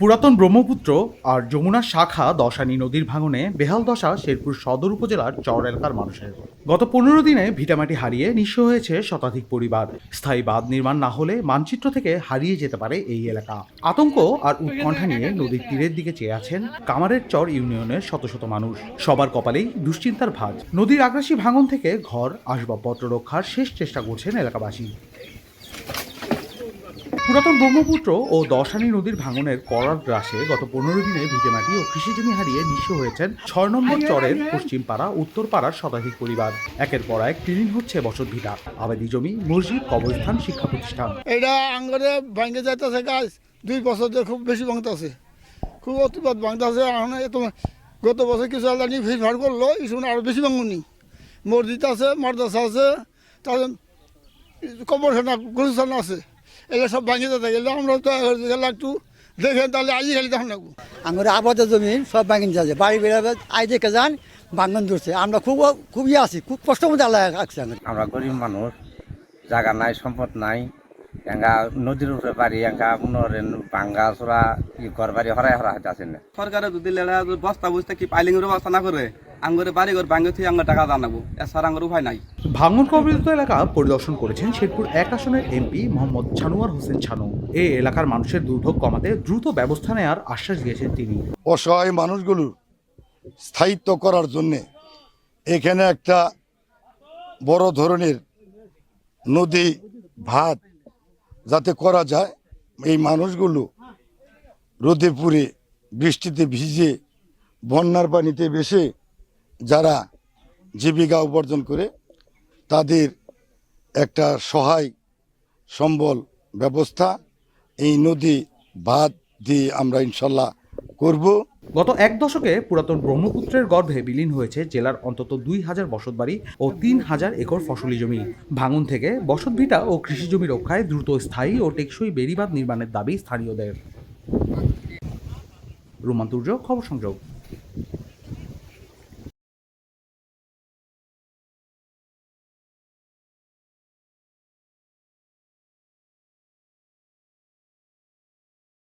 পুরাতন ব্রহ্মপুত্র আর যমুনার শাখা দশানী নদীর ভাঙনে বেহাল দশা শেরপুর সদর উপজেলার চর এলাকার মানুষের। গত 15 দিনে ভিটামাটি হারিয়ে নিঃস্ব হয়েছে শতাধিক পরিবার। স্থায়ী বাঁধ নির্মাণ না হলে মানচিত্র থেকে হারিয়ে যেতে পারে এই এলাকা। আতঙ্ক আর উৎকণ্ঠা নিয়ে নদীর তীরের দিকে চেয়ে আছেন কামারের চর ইউনিয়নের শত শত মানুষ। সবার কপালেই দুশ্চিন্তার ভাঁজ। নদীর আগ্রাসী ভাঙন থেকে ঘর আসবাবপত্র রক্ষার শেষ চেষ্টা করছেন এলাকাবাসী। পুরাতন ব্রহ্মপুত্র ও দশানী নদীর ভাঙনের করার গ্রাসে গত 15 দিনে ভিটেমাটি ও কৃষিজমি হারিয়ে নিঃস্ব হয়েছেন 6 নম্বর চরের পশ্চিম পাড়া উত্তর পাড়ার শতাধিক পরিবার। একের পর এক বিলীন হচ্ছে বসতভিটা, আবাদি জমি, মসজিদ, কবরস্থান, শিক্ষা প্রতিষ্ঠান। এটা আঙ্গরে ভাঙে যাইতেছে গাছ 2 বছর ধরে খুব বেশি ভাঙতেছে, খুব অতিপাত ভাঙতেছে। তোমার গত বছর কিছু আলাদা ভিড় ভাড় করলো, এই সময় আরও বেশি ভাঙুনি। মসজিদ আছে, মাদ্রাসা আছে, তাদের কবরখানা গুরুস্থান আছে, এগুলো সব ভাঙে যেতে গেলে আমরা তো গেলে একটু দেখেন, তাহলে আজই খালি তখন লাগবো। আমার আবাদ জমি সব ভাঙিন যাচ্ছে, বাড়ি বেড়াবে আই দেখে যান ভাঙন ধরছে। আমরা খুব আছি, খুব কষ্ট মধ্যে আল্লাহ রাখছে। আমরা গরিব মানুষ, জায়গা নাই, সম্পদ নাই, এঙ্গা নদীর উপরে বাড়ি, এঙ্গা মনোরেন ভাঙ্গা চোরা ঘর বাড়ি হরাই হরা আছে না। সরকারে যদি লেলা বস্তা বুঝতে কি পাইলিং এর ব্যবস্থা না করে আঙ্গরে বাড়ি ঘর ভাঙে থেকে আঙ্গর টাকা জানাবো, এছাড়া আঙ্গর উপায় নাই। ভাঙন কবলিত এলাকা পরিদর্শন করেছেন শেরপুর 1 আসনের এমপি মোহাম্মদ ছানোয়ার হোসেন ছানু। এই এলাকার মানুষের দুর্ভোগ কমাতে দ্রুত ব্যবস্থা নেওয়ার আশ্বাস দিয়েছেন তিনি। অসহায় মানুষগুলোর স্থায়িত্ব করার জন্যে এখানে একটা বড় ধরনের নদী ভাত যাতে করা যায়। এই মানুষগুলো রোদে পুড়ে বৃষ্টিতে ভিজে বন্যার পানিতে ভেসে যারা জীবিকা উপার্জন করে, তাদের একটা সহায় সম্বল ব্যবস্থা এই নদী বাঁধ দিয়ে আমরা ইনশাল্লাহ করব। গত 1 দশকে পুরাতন ব্রহ্মপুত্রের গর্ভে বিলীন হয়েছে জেলার অন্তত 2000 বসতবাড়ি ও 3000 একর ফসলি জমি। ভাঙন থেকে বসতভিটা ও কৃষি জমি রক্ষায় দ্রুত স্থায়ী ও টেকসই বেড়িবাঁধ নির্মাণের দাবি স্থানীয়দের। রোমান্তুর্য, খবর সংযোগ।